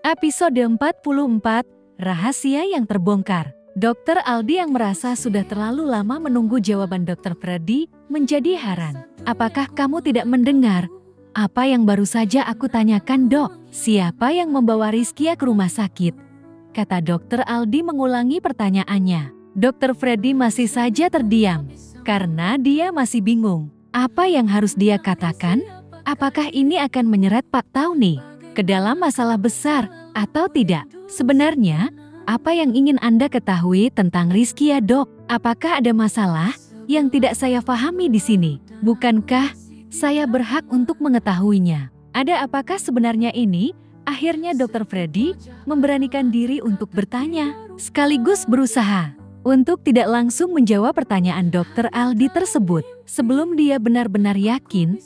Episode 44, Rahasia yang Terbongkar. Dr. Aldi yang merasa sudah terlalu lama menunggu jawaban Dr. Freddy menjadi heran. Apakah kamu tidak mendengar apa yang baru saja aku tanyakan, Dok? Siapa yang membawa Rizkia ke rumah sakit? Kata Dr. Aldi mengulangi pertanyaannya. Dr. Freddy masih saja terdiam karena dia masih bingung. Apa yang harus dia katakan? Apakah ini akan menyeret Pak Tauni ke dalam masalah besar atau tidak? Sebenarnya, apa yang ingin Anda ketahui tentang Rizkia, Dok? Apakah ada masalah yang tidak saya pahami di sini? Bukankah saya berhak untuk mengetahuinya? Ada apakah sebenarnya ini? Akhirnya Dr. Freddy memberanikan diri untuk bertanya, sekaligus berusaha untuk tidak langsung menjawab pertanyaan Dr. Aldi tersebut. Sebelum dia benar-benar yakin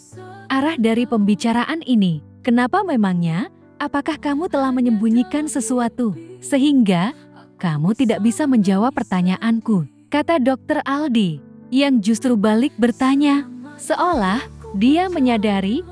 arah dari pembicaraan ini. Kenapa memangnya? Apakah kamu telah menyembunyikan sesuatu sehingga kamu tidak bisa menjawab pertanyaanku? Kata Dr. Aldi yang justru balik bertanya, seolah dia menyadari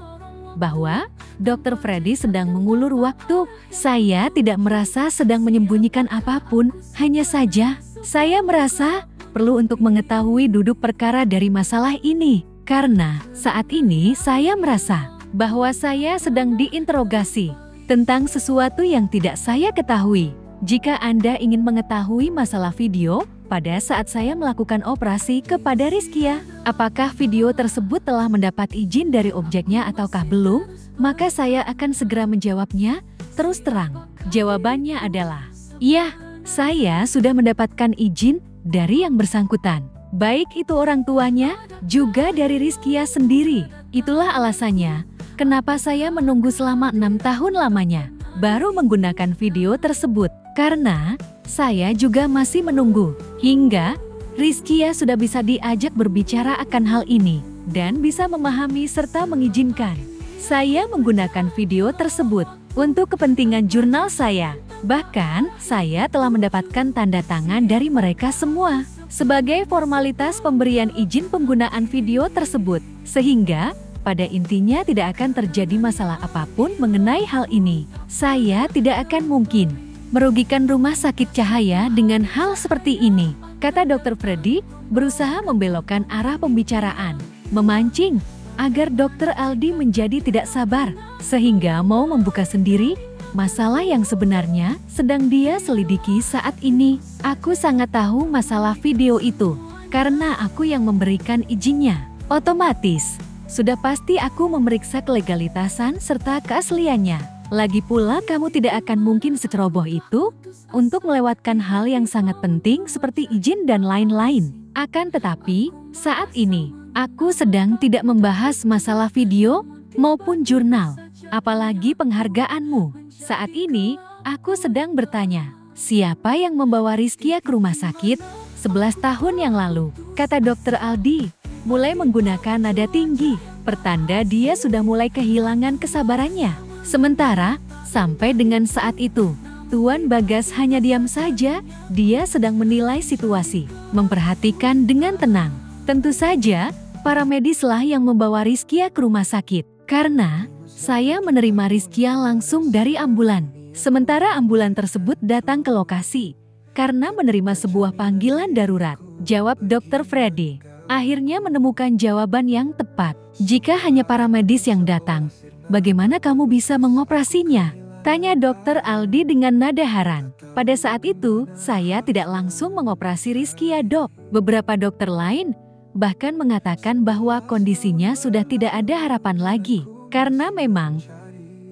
bahwa Dr. Freddy sedang mengulur waktu. Saya tidak merasa sedang menyembunyikan apapun, hanya saja saya merasa perlu untuk mengetahui duduk perkara dari masalah ini. Karena saat ini saya merasa bahwa saya sedang diinterogasi tentang sesuatu yang tidak saya ketahui. Jika Anda ingin mengetahui masalah video pada saat saya melakukan operasi kepada Rizkia, apakah video tersebut telah mendapat izin dari objeknya ataukah belum, maka saya akan segera menjawabnya. Terus terang, jawabannya adalah, iya, saya sudah mendapatkan izin dari yang bersangkutan. Baik itu orang tuanya, juga dari Rizkia sendiri. Itulah alasannya kenapa saya menunggu selama 6 tahun lamanya, baru menggunakan video tersebut. Karena saya juga masih menunggu hingga Rizkia sudah bisa diajak berbicara akan hal ini dan bisa memahami serta mengizinkan saya menggunakan video tersebut untuk kepentingan jurnal saya. Bahkan saya telah mendapatkan tanda tangan dari mereka semua sebagai formalitas pemberian izin penggunaan video tersebut, sehingga pada intinya tidak akan terjadi masalah apapun mengenai hal ini. Saya tidak akan mungkin merugikan rumah sakit Cahaya dengan hal seperti ini, kata Dr. Freddy berusaha membelokkan arah pembicaraan, memancing agar Dr. Aldi menjadi tidak sabar sehingga mau membuka sendiri masalah yang sebenarnya sedang dia selidiki saat ini. Aku sangat tahu masalah video itu karena aku yang memberikan izinnya. Otomatis sudah pasti aku memeriksa kelegalitasan serta keasliannya. Lagi pula kamu tidak akan mungkin seceroboh itu untuk melewatkan hal yang sangat penting seperti izin dan lain-lain. Akan tetapi, saat ini, aku sedang tidak membahas masalah video maupun jurnal, apalagi penghargaanmu. Saat ini, aku sedang bertanya, siapa yang membawa Rizkia ke rumah sakit 11 tahun yang lalu? Kata Dr. Aldi mulai menggunakan nada tinggi, pertanda dia sudah mulai kehilangan kesabarannya. Sementara, sampai dengan saat itu, Tuan Bagas hanya diam saja, dia sedang menilai situasi, memperhatikan dengan tenang. Tentu saja, para medislah yang membawa Rizkia ke rumah sakit, karena saya menerima Rizkia langsung dari ambulan. Sementara ambulan tersebut datang ke lokasi, karena menerima sebuah panggilan darurat, jawab Dr. Freddy. Akhirnya menemukan jawaban yang tepat. Jika hanya para medis yang datang, bagaimana kamu bisa mengoperasinya? Tanya Dr. Aldi dengan nada heran. Pada saat itu, saya tidak langsung mengoperasi Rizkia, Dok. Beberapa dokter lain bahkan mengatakan bahwa kondisinya sudah tidak ada harapan lagi. Karena memang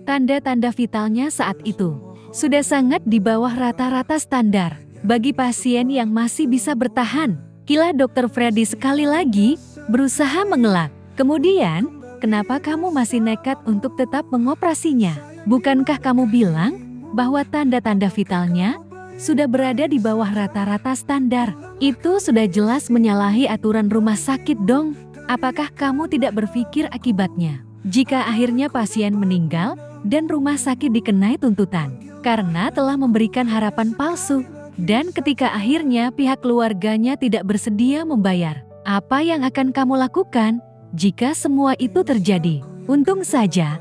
tanda-tanda vitalnya saat itu sudah sangat di bawah rata-rata standar bagi pasien yang masih bisa bertahan. Kilah Dr. Freddy sekali lagi berusaha mengelak. Kemudian, kenapa kamu masih nekat untuk tetap mengoperasinya? Bukankah kamu bilang bahwa tanda-tanda vitalnya sudah berada di bawah rata-rata standar? Itu sudah jelas menyalahi aturan rumah sakit dong. Apakah kamu tidak berpikir akibatnya jika akhirnya pasien meninggal dan rumah sakit dikenai tuntutan karena telah memberikan harapan palsu? Dan ketika akhirnya pihak keluarganya tidak bersedia membayar, apa yang akan kamu lakukan jika semua itu terjadi? Untung saja,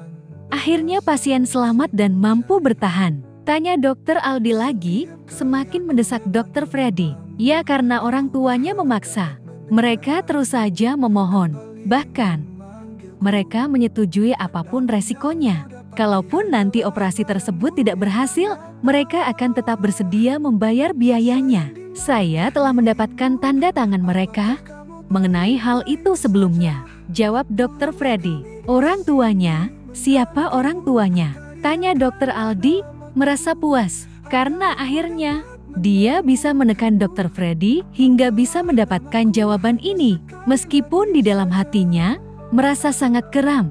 akhirnya pasien selamat dan mampu bertahan. Tanya Dokter Aldi lagi, semakin mendesak Dokter Freddy. Ya karena orang tuanya memaksa. Mereka terus saja memohon. Bahkan, mereka menyetujui apapun resikonya. Kalaupun nanti operasi tersebut tidak berhasil, mereka akan tetap bersedia membayar biayanya. Saya telah mendapatkan tanda tangan mereka mengenai hal itu sebelumnya. Jawab Dokter Freddy. Orang tuanya? Siapa orang tuanya? Tanya Dokter Aldi, merasa puas. Karena akhirnya, dia bisa menekan Dokter Freddy hingga bisa mendapatkan jawaban ini. Meskipun di dalam hatinya, merasa sangat geram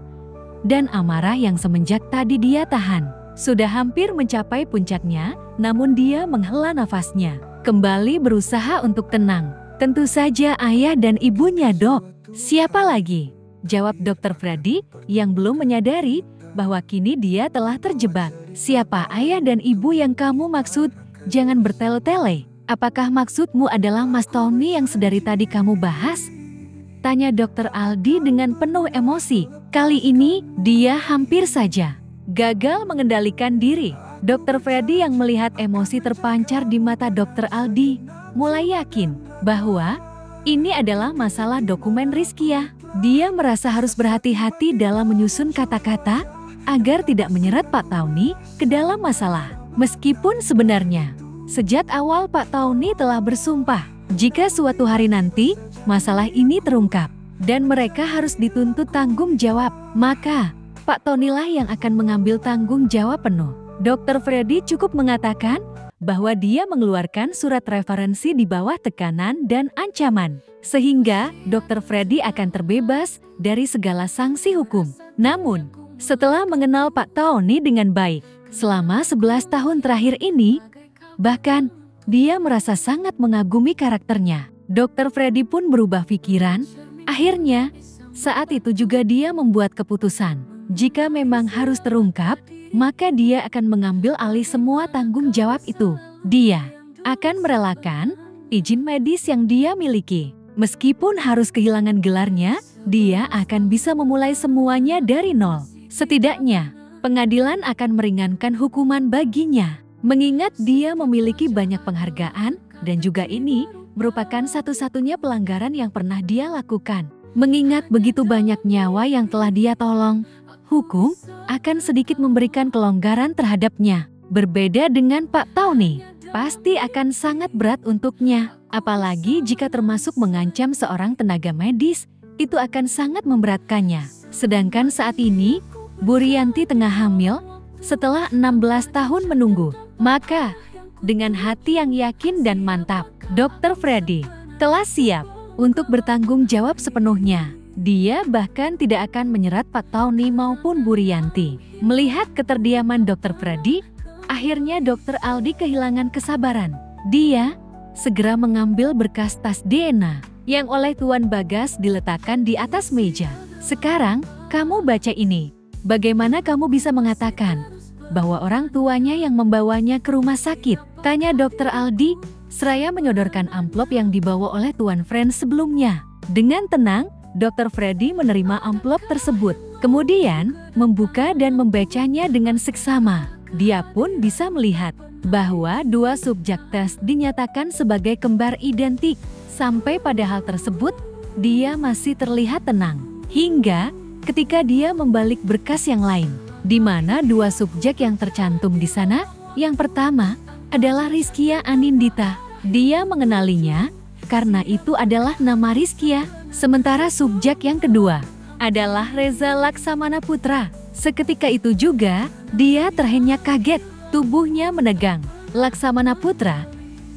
dan amarah yang semenjak tadi dia tahan. Sudah hampir mencapai puncaknya, namun dia menghela nafasnya. Kembali berusaha untuk tenang. Tentu saja ayah dan ibunya, Dok. Siapa lagi? Jawab Dokter Freddy yang belum menyadari bahwa kini dia telah terjebak. Siapa ayah dan ibu yang kamu maksud? Jangan bertele-tele. Apakah maksudmu adalah Mas Tony yang sedari tadi kamu bahas? Tanya Dokter Aldi dengan penuh emosi. Kali ini, dia hampir saja gagal mengendalikan diri. Dokter Freddy yang melihat emosi terpancar di mata Dokter Aldi, mulai yakin bahwa ini adalah masalah dokumen Rizkia. Dia merasa harus berhati-hati dalam menyusun kata-kata agar tidak menyeret Pak Tony ke dalam masalah. Meskipun sebenarnya, sejak awal Pak Tony telah bersumpah, jika suatu hari nanti masalah ini terungkap dan mereka harus dituntut tanggung jawab, maka Pak Tony lah yang akan mengambil tanggung jawab penuh. Dokter Freddy cukup mengatakan bahwa dia mengeluarkan surat referensi di bawah tekanan dan ancaman, sehingga Dokter Freddy akan terbebas dari segala sanksi hukum. Namun, setelah mengenal Pak Tony dengan baik selama 11 tahun terakhir ini, bahkan dia merasa sangat mengagumi karakternya. Dokter Freddy pun berubah pikiran. Akhirnya, saat itu juga dia membuat keputusan. Jika memang harus terungkap, maka dia akan mengambil alih semua tanggung jawab itu. Dia akan merelakan izin medis yang dia miliki. Meskipun harus kehilangan gelarnya, dia akan bisa memulai semuanya dari nol. Setidaknya, pengadilan akan meringankan hukuman baginya. Mengingat dia memiliki banyak penghargaan, dan juga ini merupakan satu-satunya pelanggaran yang pernah dia lakukan. Mengingat begitu banyak nyawa yang telah dia tolong, hukum akan sedikit memberikan kelonggaran terhadapnya. Berbeda dengan Pak Tony, pasti akan sangat berat untuknya. Apalagi jika termasuk mengancam seorang tenaga medis, itu akan sangat memberatkannya. Sedangkan saat ini, Bu Rianti tengah hamil setelah 16 tahun menunggu. Maka, dengan hati yang yakin dan mantap, Dokter Freddy telah siap untuk bertanggung jawab sepenuhnya. Dia bahkan tidak akan menyerat Pak Tony maupun Bu Rianti. Melihat keterdiaman Dokter Freddy, akhirnya Dokter Aldi kehilangan kesabaran. Dia segera mengambil berkas tas DNA yang oleh Tuan Bagas diletakkan di atas meja. Sekarang, kamu baca ini. Bagaimana kamu bisa mengatakan bahwa orang tuanya yang membawanya ke rumah sakit? Tanya Dokter Aldi, seraya menyodorkan amplop yang dibawa oleh Tuan Friend sebelumnya. Dengan tenang, Dokter Freddy menerima amplop tersebut, kemudian membuka dan membacanya dengan seksama. Dia pun bisa melihat bahwa dua subjek tes dinyatakan sebagai kembar identik. Sampai pada hal tersebut, dia masih terlihat tenang. Hingga ketika dia membalik berkas yang lain, di mana dua subjek yang tercantum di sana, yang pertama adalah Rizkia Anindita. Dia mengenalinya karena itu adalah nama Rizkia. Sementara subjek yang kedua adalah Reza Laksamana Putra. Seketika itu juga, dia terhenyak kaget, tubuhnya menegang. Laksamana Putra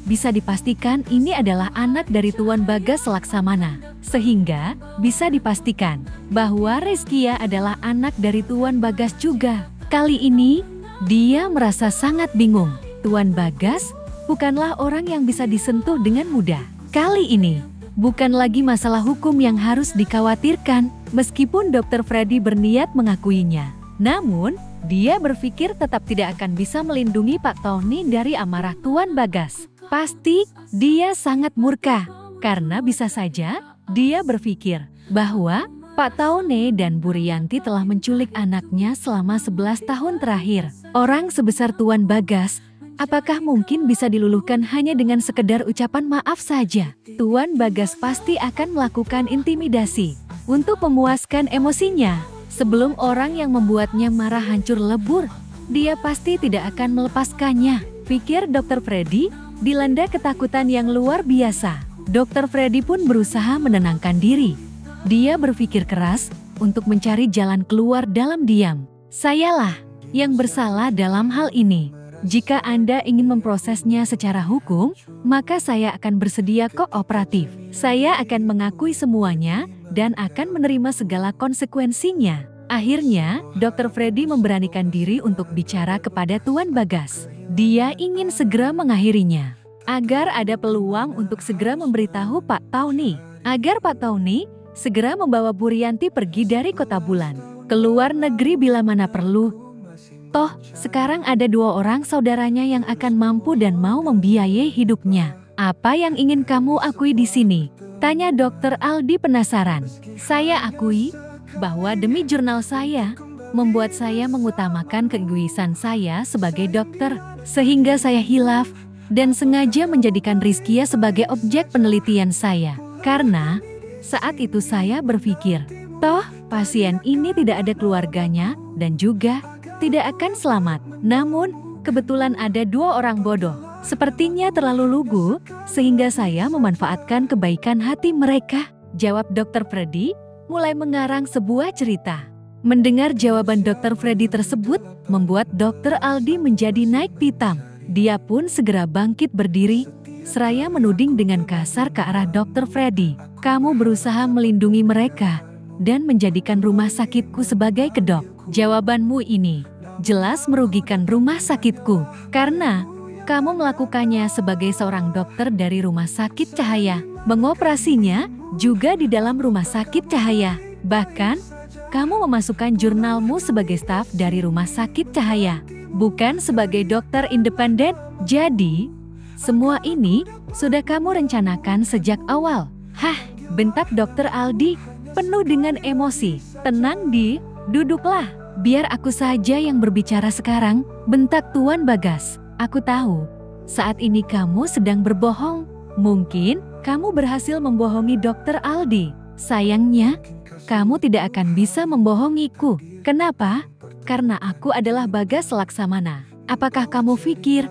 bisa dipastikan ini adalah anak dari Tuan Bagas Laksamana. Sehingga bisa dipastikan bahwa Rizkia adalah anak dari Tuan Bagas juga. Kali ini, dia merasa sangat bingung. Tuan Bagas bukanlah orang yang bisa disentuh dengan mudah. Kali ini, bukan lagi masalah hukum yang harus dikhawatirkan, meskipun Dokter Freddy berniat mengakuinya. Namun, dia berpikir tetap tidak akan bisa melindungi Pak Tony dari amarah Tuan Bagas. Pasti, dia sangat murka, karena bisa saja dia berpikir bahwa Pak Tony dan Bu Rianti telah menculik anaknya selama 11 tahun terakhir. Orang sebesar Tuan Bagas, apakah mungkin bisa diluluhkan hanya dengan sekedar ucapan maaf saja? Tuan Bagas pasti akan melakukan intimidasi untuk memuaskan emosinya. Sebelum orang yang membuatnya marah hancur lebur, dia pasti tidak akan melepaskannya, pikir Dr. Freddy, dilanda ketakutan yang luar biasa. Dr. Freddy pun berusaha menenangkan diri. Dia berpikir keras untuk mencari jalan keluar dalam diam. Sayalah yang bersalah dalam hal ini. Jika Anda ingin memprosesnya secara hukum, maka saya akan bersedia kooperatif. Saya akan mengakui semuanya dan akan menerima segala konsekuensinya. Akhirnya, Dr. Freddy memberanikan diri untuk bicara kepada Tuan Bagas. Dia ingin segera mengakhirinya, agar ada peluang untuk segera memberitahu Pak Tauni, agar Pak Tauni segera membawa Bu Rianti pergi dari Kota Bulan, ke luar negeri bila mana perlu. Toh, sekarang ada 2 orang saudaranya yang akan mampu dan mau membiayai hidupnya. Apa yang ingin kamu akui di sini? Tanya Dr. Aldi penasaran. Saya akui bahwa demi jurnal saya, membuat saya mengutamakan keegoisan saya sebagai dokter, sehingga saya hilaf dan sengaja menjadikan Rizkia sebagai objek penelitian saya. Karena saat itu saya berpikir, toh pasien ini tidak ada keluarganya dan juga tidak akan selamat. Namun, kebetulan ada 2 orang bodoh, sepertinya terlalu lugu, sehingga saya memanfaatkan kebaikan hati mereka, jawab Dr. Freddy, mulai mengarang sebuah cerita. Mendengar jawaban Dr. Freddy tersebut, membuat Dr. Aldi menjadi naik pitam. Dia pun segera bangkit berdiri, seraya menuding dengan kasar ke arah Dr. Freddy. Kamu berusaha melindungi mereka dan menjadikan rumah sakitku sebagai kedok. Jawabanmu ini jelas merugikan rumah sakitku, karena kamu melakukannya sebagai seorang dokter dari Rumah Sakit Cahaya, mengoperasinya juga di dalam Rumah Sakit Cahaya. Bahkan, kamu memasukkan jurnalmu sebagai staf dari Rumah Sakit Cahaya, bukan sebagai dokter independen. Jadi, semua ini sudah kamu rencanakan sejak awal. Hah, bentak Dr. Aldi, penuh dengan emosi. Tenang Di, duduklah. Biar aku saja yang berbicara sekarang, bentak Tuan Bagas. Aku tahu, saat ini kamu sedang berbohong. Mungkin kamu berhasil membohongi Dr. Aldi. Sayangnya, kamu tidak akan bisa membohongiku. Kenapa? Karena aku adalah Bagas Laksamana. Apakah kamu pikir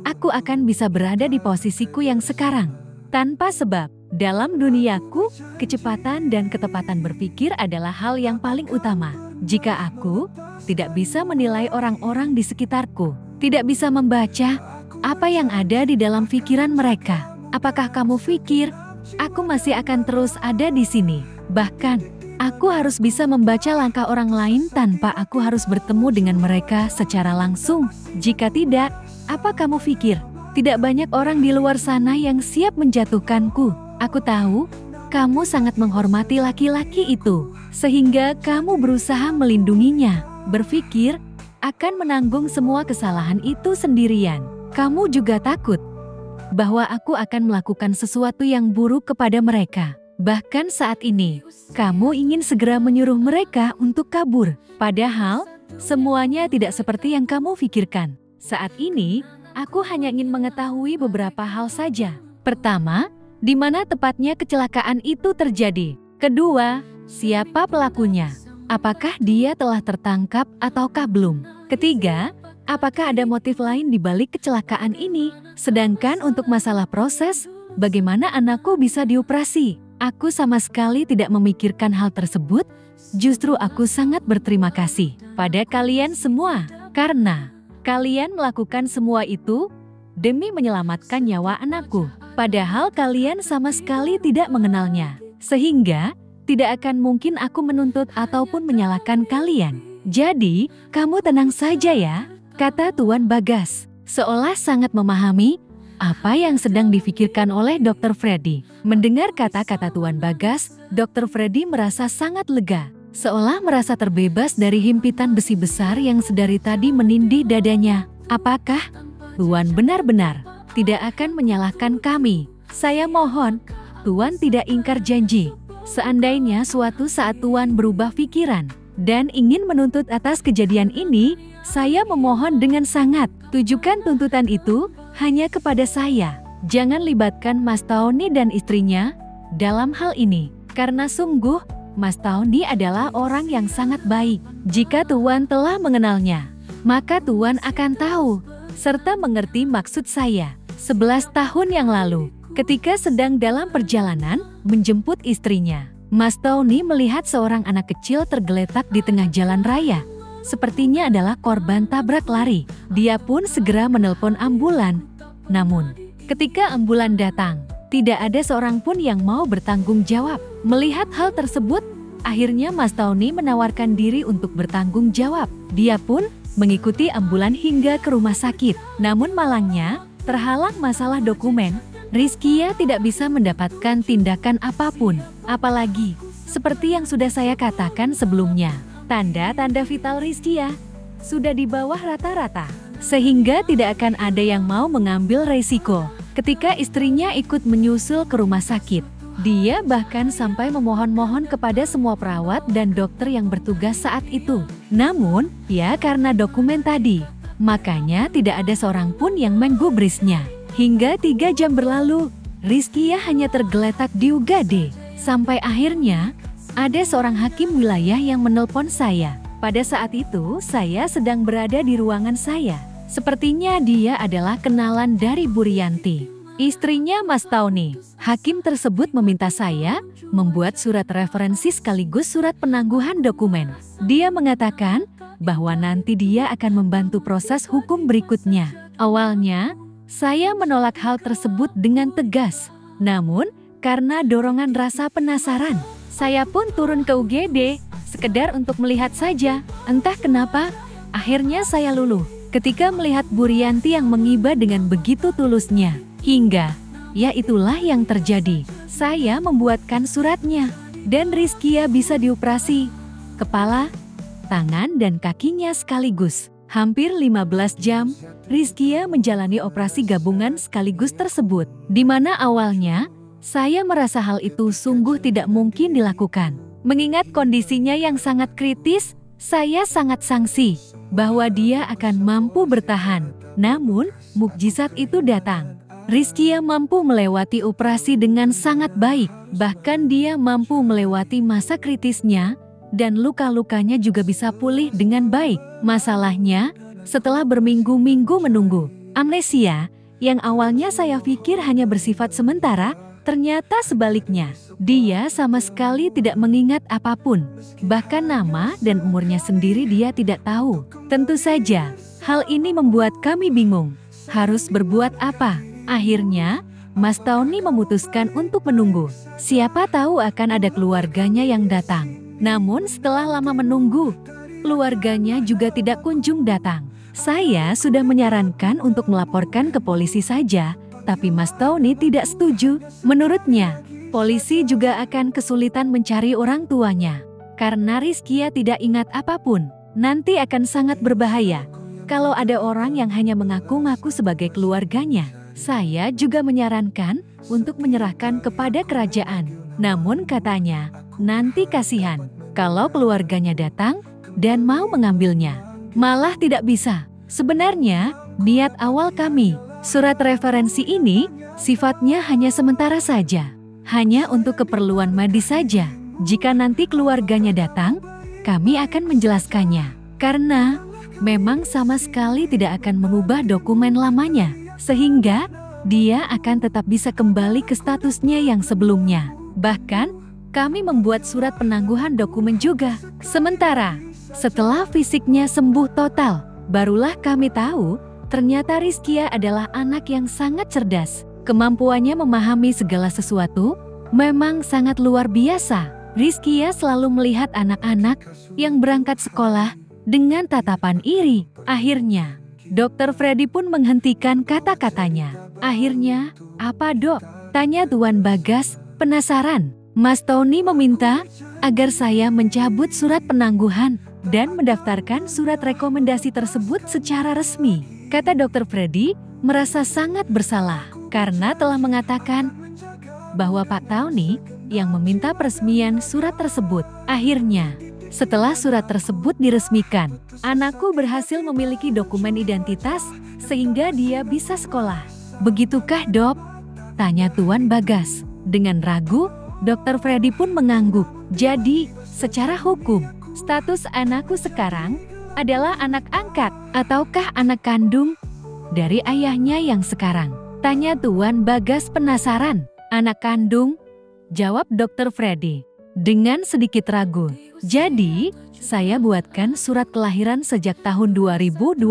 aku akan bisa berada di posisiku yang sekarang tanpa sebab? Dalam duniaku, kecepatan dan ketepatan berpikir adalah hal yang paling utama. Jika aku tidak bisa menilai orang-orang di sekitarku, tidak bisa membaca apa yang ada di dalam pikiran mereka, apakah kamu pikir aku masih akan terus ada di sini? Bahkan, aku harus bisa membaca langkah orang lain tanpa aku harus bertemu dengan mereka secara langsung. Jika tidak, apa kamu pikir tidak banyak orang di luar sana yang siap menjatuhkanku? Aku tahu kamu sangat menghormati laki-laki itu, sehingga kamu berusaha melindunginya, berpikir akan menanggung semua kesalahan itu sendirian. Kamu juga takut bahwa aku akan melakukan sesuatu yang buruk kepada mereka. Bahkan saat ini, kamu ingin segera menyuruh mereka untuk kabur. Padahal, semuanya tidak seperti yang kamu pikirkan. Saat ini, aku hanya ingin mengetahui beberapa hal saja. Pertama, di mana tepatnya kecelakaan itu terjadi? Kedua, siapa pelakunya? Apakah dia telah tertangkap ataukah belum? Ketiga, apakah ada motif lain di balik kecelakaan ini? Sedangkan untuk masalah proses, bagaimana anakku bisa dioperasi? Aku sama sekali tidak memikirkan hal tersebut. Justru aku sangat berterima kasih pada kalian semua, karena kalian melakukan semua itu demi menyelamatkan nyawa anakku. Padahal kalian sama sekali tidak mengenalnya, sehingga tidak akan mungkin aku menuntut ataupun menyalahkan kalian. Jadi, kamu tenang saja ya, kata Tuan Bagas, seolah sangat memahami apa yang sedang difikirkan oleh Dr. Freddy. Mendengar kata-kata Tuan Bagas, Dr. Freddy merasa sangat lega, seolah merasa terbebas dari himpitan besi besar yang sedari tadi menindih dadanya. Apakah Tuan benar-benar tidak akan menyalahkan kami? Saya mohon, Tuan tidak ingkar janji. Seandainya suatu saat Tuan berubah pikiran dan ingin menuntut atas kejadian ini. Saya memohon dengan sangat, tujukan tuntutan itu hanya kepada saya. Jangan libatkan Mas Tony dan istrinya dalam hal ini, karena sungguh Mas Tony adalah orang yang sangat baik. Jika Tuan telah mengenalnya, maka Tuan akan tahu serta mengerti maksud saya. 11 tahun yang lalu, ketika sedang dalam perjalanan menjemput istrinya, Mas Tony melihat seorang anak kecil tergeletak di tengah jalan raya. Sepertinya adalah korban tabrak lari. Dia pun segera menelpon ambulan. Namun, ketika ambulan datang, tidak ada seorang pun yang mau bertanggung jawab. Melihat hal tersebut, akhirnya Mas Tony menawarkan diri untuk bertanggung jawab. Dia pun mengikuti ambulan hingga ke rumah sakit. Namun malangnya, terhalang masalah dokumen, Rizkia tidak bisa mendapatkan tindakan apapun. Apalagi, seperti yang sudah saya katakan sebelumnya, tanda-tanda vital Rizkia sudah di bawah rata-rata. Sehingga tidak akan ada yang mau mengambil resiko. Ketika istrinya ikut menyusul ke rumah sakit, dia bahkan sampai memohon-mohon kepada semua perawat dan dokter yang bertugas saat itu. Namun, ya karena dokumen tadi, makanya tidak ada seorang pun yang menggubrisnya. Hingga 3 jam berlalu, Rizkia hanya tergeletak di UGD. Sampai akhirnya, ada seorang hakim wilayah yang menelpon saya. Pada saat itu, saya sedang berada di ruangan saya. Sepertinya dia adalah kenalan dari Bu Rianti, istrinya Mas Tony. Hakim tersebut meminta saya membuat surat referensi sekaligus surat penangguhan dokumen. Dia mengatakan bahwa nanti dia akan membantu proses hukum berikutnya. Awalnya, saya menolak hal tersebut dengan tegas. Namun, karena dorongan rasa penasaran, saya pun turun ke UGD, sekedar untuk melihat saja. Entah kenapa, akhirnya saya luluh ketika melihat Bu Rianti yang mengiba dengan begitu tulusnya. Hingga, ya itulah yang terjadi. Saya membuatkan suratnya, dan Rizkia bisa dioperasi kepala, tangan, dan kakinya sekaligus. Hampir 15 jam, Rizkia menjalani operasi gabungan sekaligus tersebut, di mana awalnya saya merasa hal itu sungguh tidak mungkin dilakukan. Mengingat kondisinya yang sangat kritis, saya sangat sangsi bahwa dia akan mampu bertahan. Namun, mukjizat itu datang. Rizkia mampu melewati operasi dengan sangat baik, bahkan dia mampu melewati masa kritisnya, dan luka-lukanya juga bisa pulih dengan baik. Masalahnya, setelah berminggu-minggu menunggu, amnesia yang awalnya saya pikir hanya bersifat sementara, ternyata sebaliknya. Dia sama sekali tidak mengingat apapun. Bahkan nama dan umurnya sendiri dia tidak tahu. Tentu saja, hal ini membuat kami bingung. Harus berbuat apa? Akhirnya, Mas Tony memutuskan untuk menunggu. Siapa tahu akan ada keluarganya yang datang. Namun setelah lama menunggu, keluarganya juga tidak kunjung datang. Saya sudah menyarankan untuk melaporkan ke polisi saja, tapi Mas Tony tidak setuju. Menurutnya, polisi juga akan kesulitan mencari orang tuanya. Karena Rizkia tidak ingat apapun, nanti akan sangat berbahaya. Kalau ada orang yang hanya mengaku-ngaku sebagai keluarganya, saya juga menyarankan untuk menyerahkan kepada kerajaan. Namun katanya, nanti kasihan kalau keluarganya datang dan mau mengambilnya. Malah tidak bisa. Sebenarnya, niat awal kami, surat referensi ini sifatnya hanya sementara saja. Hanya untuk keperluan medis saja. Jika nanti keluarganya datang, kami akan menjelaskannya. Karena memang sama sekali tidak akan mengubah dokumen lamanya. Sehingga dia akan tetap bisa kembali ke statusnya yang sebelumnya. Bahkan, kami membuat surat penangguhan dokumen juga. Sementara, setelah fisiknya sembuh total, barulah kami tahu ternyata Rizkia adalah anak yang sangat cerdas. Kemampuannya memahami segala sesuatu memang sangat luar biasa. Rizkia selalu melihat anak-anak yang berangkat sekolah dengan tatapan iri. Akhirnya, Dokter Freddy pun menghentikan kata-katanya. Akhirnya, apa dok? Tanya Tuan Bagas, penasaran. Mas Tony meminta agar saya mencabut surat penangguhan dan mendaftarkan surat rekomendasi tersebut secara resmi. Kata Dokter Freddy, merasa sangat bersalah karena telah mengatakan bahwa Pak Tony yang meminta peresmian surat tersebut. Akhirnya, Setelah surat tersebut diresmikan, anakku berhasil memiliki dokumen identitas sehingga dia bisa sekolah. Begitukah, Dok? Tanya Tuan Bagas. Dengan ragu, Dr. Freddy pun mengangguk. Jadi, secara hukum, status anakku sekarang adalah anak angkat ataukah anak kandung dari ayahnya yang sekarang? Tanya Tuan Bagas penasaran. Anak kandung? Jawab Dr. Freddy dengan sedikit ragu. Jadi, saya buatkan surat kelahiran sejak tahun 2021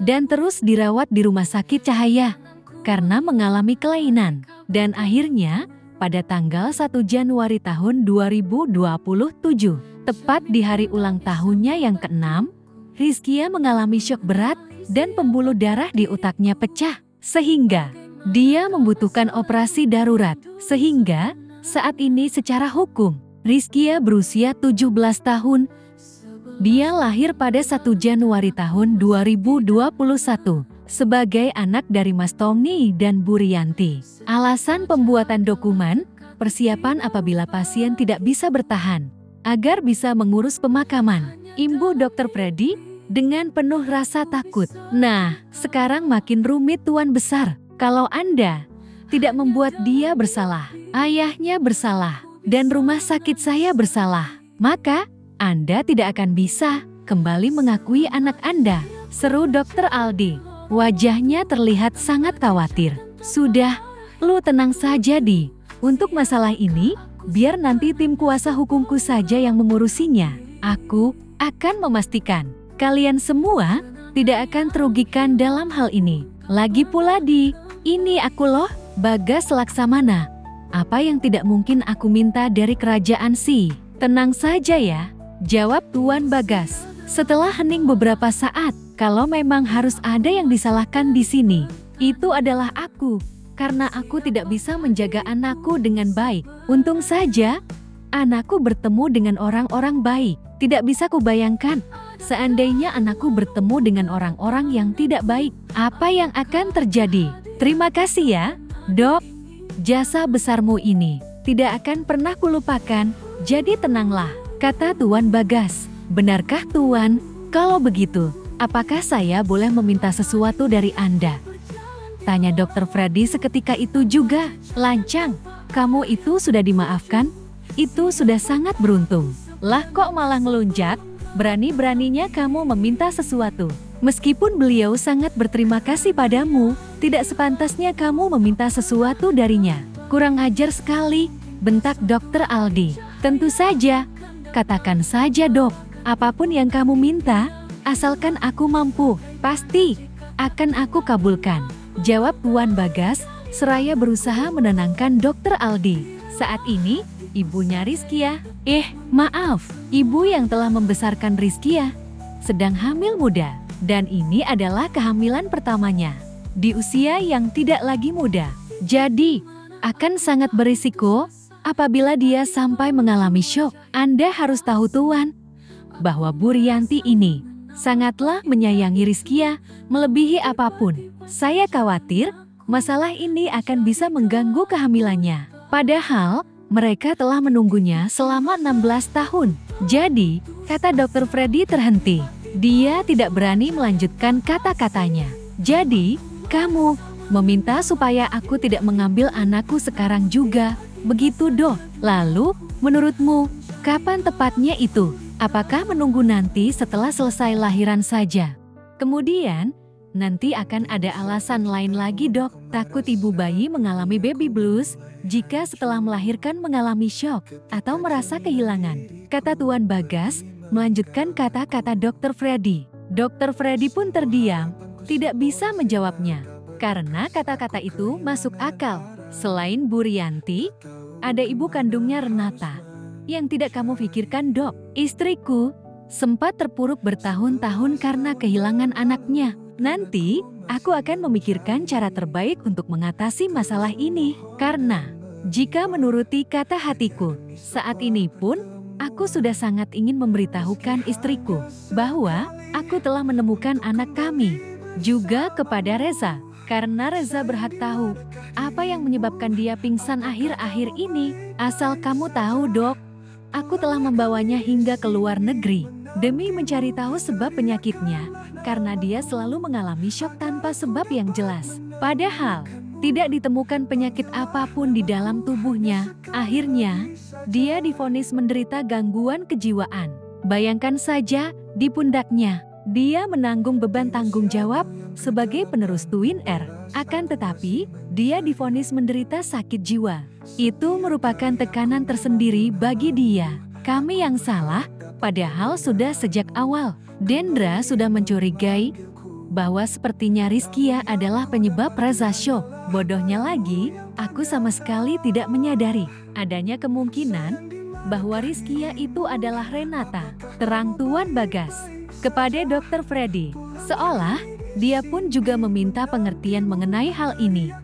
dan terus dirawat di Rumah Sakit Cahaya karena mengalami kelainan. Dan akhirnya, pada tanggal 1 Januari tahun 2027, tepat di hari ulang tahunnya yang ke-6, Rizkia mengalami syok berat dan pembuluh darah di otaknya pecah, sehingga dia membutuhkan operasi darurat. Sehingga saat ini secara hukum, Rizkia berusia 17 tahun. Dia lahir pada 1 Januari tahun 2021 sebagai anak dari Mas Tommy dan Bu Rianti. Alasan pembuatan dokumen, persiapan apabila pasien tidak bisa bertahan, agar bisa mengurus pemakaman. Imbu Dr. Freddy dengan penuh rasa takut. Nah, sekarang makin rumit Tuan Besar. Kalau Anda tidak membuat dia bersalah, ayahnya bersalah, dan rumah sakit saya bersalah, maka Anda tidak akan bisa kembali mengakui anak Anda, seru Dr. Aldi. Wajahnya terlihat sangat khawatir. Sudah, lu tenang saja Di. Untuk masalah ini, biar nanti tim kuasa hukumku saja yang mengurusinya. Aku akan memastikan kalian semua tidak akan terugikan dalam hal ini. Lagi pula Di, ini aku loh, Bagas Laksamana. Apa yang tidak mungkin aku minta dari kerajaan sih? Tenang saja ya, jawab Tuan Bagas. Setelah hening beberapa saat, kalau memang harus ada yang disalahkan di sini, itu adalah aku. Karena aku tidak bisa menjaga anakku dengan baik. Untung saja, anakku bertemu dengan orang-orang baik. Tidak bisa kubayangkan, seandainya anakku bertemu dengan orang-orang yang tidak baik, apa yang akan terjadi? Terima kasih ya, Dok. Jasa besarmu ini tidak akan pernah kulupakan, jadi tenanglah, kata Tuan Bagas. Benarkah Tuan? Kalau begitu, apakah saya boleh meminta sesuatu dari Anda? Tanya Dr. Freddy seketika itu juga. Lancang, kamu itu sudah dimaafkan? Itu sudah sangat beruntung. Lah kok malah ngelunjak? Berani-beraninya kamu meminta sesuatu. Meskipun beliau sangat berterima kasih padamu, tidak sepantasnya kamu meminta sesuatu darinya. Kurang ajar sekali, bentak Dr. Aldi. Tentu saja, katakan saja Dok, apapun yang kamu minta, asalkan aku mampu, pasti akan aku kabulkan. Jawab Tuan Bagas, seraya berusaha menenangkan Dr. Aldi. Saat ini, ibunya Rizkia, maaf, ibu yang telah membesarkan Rizkia, sedang hamil muda. Dan ini adalah kehamilan pertamanya, di usia yang tidak lagi muda. Jadi, akan sangat berisiko apabila dia sampai mengalami syok. Anda harus tahu Tuan, bahwa Bu Rianti ini sangatlah menyayangi Rizkia, melebihi apapun. Saya khawatir, masalah ini akan bisa mengganggu kehamilannya. Padahal, mereka telah menunggunya selama 16 tahun. Jadi, kata Dr. Freddy terhenti. Dia tidak berani melanjutkan kata-katanya. Jadi, kamu meminta supaya aku tidak mengambil anakku sekarang juga. Begitu Dok. Lalu, menurutmu, kapan tepatnya itu? Apakah menunggu nanti setelah selesai lahiran saja? Kemudian, nanti akan ada alasan lain lagi Dok. Takut ibu bayi mengalami baby blues jika setelah melahirkan mengalami syok atau merasa kehilangan. Kata Tuan Bagas, melanjutkan kata-kata Dr. Freddy. Dr. Freddy pun terdiam, tidak bisa menjawabnya. Karena kata-kata itu masuk akal. Selain Bu Rianti, ada ibu kandungnya Renata. Yang tidak kamu pikirkan Dok, istriku sempat terpuruk bertahun-tahun karena kehilangan anaknya. Nanti, aku akan memikirkan cara terbaik untuk mengatasi masalah ini. Karena, jika menuruti kata hatiku, saat ini pun, aku sudah sangat ingin memberitahukan istriku bahwa aku telah menemukan anak kami. Juga kepada Reza, karena Reza berhak tahu apa yang menyebabkan dia pingsan akhir-akhir ini. Asal kamu tahu Dok, Aku telah membawanya hingga ke luar negeri demi mencari tahu sebab penyakitnya, karena dia selalu mengalami syok tanpa sebab yang jelas. Padahal, tidak ditemukan penyakit apapun di dalam tubuhnya. Akhirnya, dia divonis menderita gangguan kejiwaan. Bayangkan saja, di pundaknya, dia menanggung beban tanggung jawab sebagai penerus Twin Air. Akan tetapi, dia divonis menderita sakit jiwa. Itu merupakan tekanan tersendiri bagi dia. Kami yang salah, padahal sudah sejak awal. Dendra sudah mencurigai bahwa sepertinya Rizkia adalah penyebab Reza syok. Bodohnya lagi, aku sama sekali tidak menyadari adanya kemungkinan bahwa Rizkia itu adalah Renata, terang Tuan Bagas kepada Dr. Freddy. Seolah dia pun juga meminta pengertian mengenai hal ini.